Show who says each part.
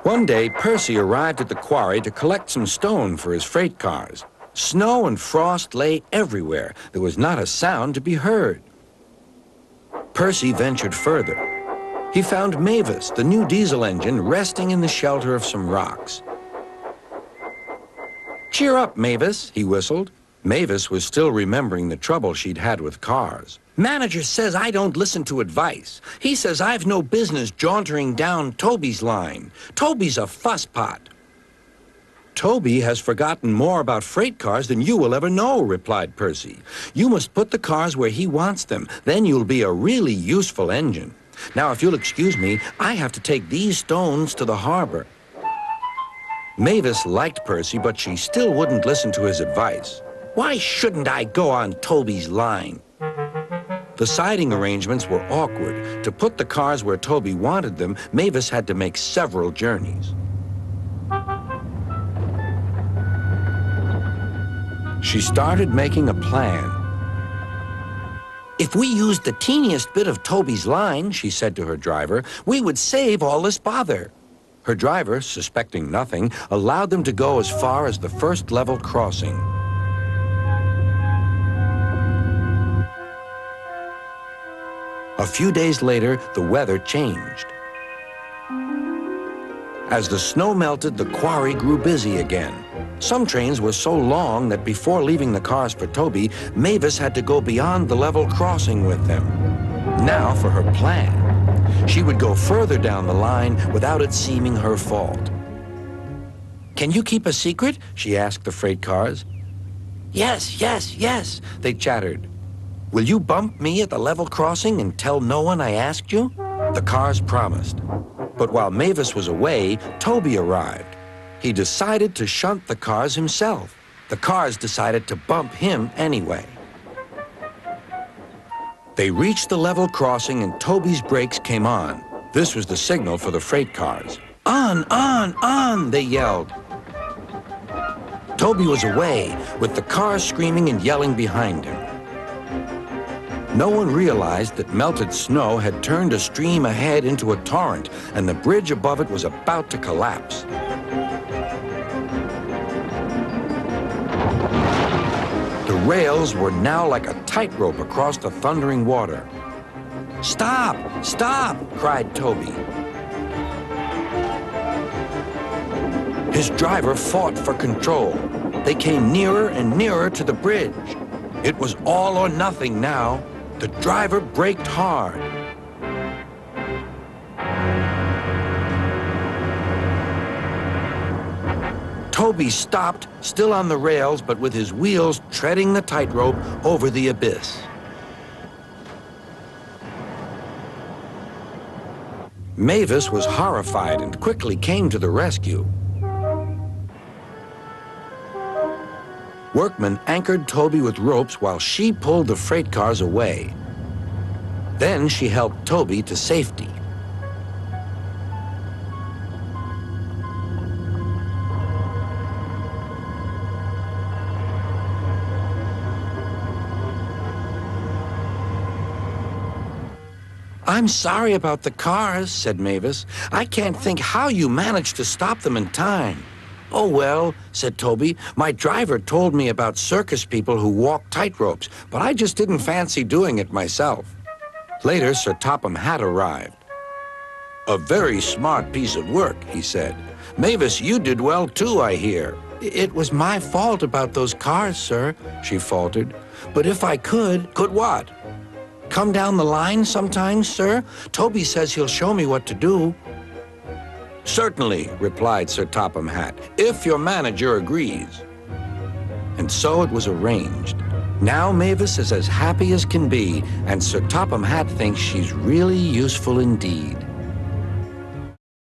Speaker 1: One day, Percy arrived at the quarry to collect some stone for his freight cars. Snow and frost lay everywhere. There was not a sound to be heard. Percy ventured further. He found Mavis, the new diesel engine, resting in the shelter of some rocks. "Cheer up, Mavis," he whistled. Mavis was still remembering the trouble she'd had with cars. "Manager says I don't listen to advice. He says I've no business jauntering down Toby's line. Toby's a fusspot." "Toby has forgotten more about freight cars than you will ever know," replied Percy. "You must put the cars where he wants them. Then you'll be a really useful engine. Now, if you'll excuse me, I have to take these stones to the harbor." Mavis liked Percy, but she still wouldn't listen to his advice. "Why shouldn't I go on Toby's line?" The siding arrangements were awkward. To put the cars where Toby wanted them, Mavis had to make several journeys. She started making a plan. "If we used the teeniest bit of Toby's line," she said to her driver, "we would save all this bother." Her driver, suspecting nothing, allowed them to go as far as the first level crossing. A few days later, the weather changed. As the snow melted, the quarry grew busy again. Some trains were so long that before leaving the cars for Toby, Mavis had to go beyond the level crossing with them. Now for her plan. She would go further down the line without it seeming her fault. "Can you keep a secret?" she asked the freight cars. "Yes, yes, yes," they chattered. "Will you bump me at the level crossing and tell no one I asked you?" The cars promised. But while Mavis was away, Toby arrived. He decided to shunt the cars himself. The cars decided to bump him anyway. They reached the level crossing and Toby's brakes came on. This was the signal for the freight cars. "On, on," they yelled. Toby was away, with the cars screaming and yelling behind him. No one realized that melted snow had turned a stream ahead into a torrent, and the bridge above it was about to collapse. The rails were now like a tightrope across the thundering water. "Stop! Stop!" cried Toby. His driver fought for control. They came nearer and nearer to the bridge. It was all or nothing now. The driver braked hard. Toby stopped, still on the rails, but with his wheels treading the tightrope over the abyss. Mavis was horrified and quickly came to the rescue. Workmen anchored Toby with ropes while she pulled the freight cars away. Then she helped Toby to safety. "I'm sorry about the cars," said Mavis. "I can't think how you managed to stop them in time." "Oh, well," said Toby, "my driver told me about circus people who walk tightropes, but I just didn't fancy doing it myself." Later, Sir Topham Hatt arrived. "A very smart piece of work," he said. "Mavis, you did well too, I hear." "It was my fault about those cars, sir," she faltered. "But if I could..." "Could what?" "Come down the line sometimes, sir. Toby says he'll show me what to do." "Certainly," replied Sir Topham Hatt, "if your manager agrees." And so it was arranged. Now Mavis is as happy as can be, and Sir Topham Hatt thinks she's really useful indeed.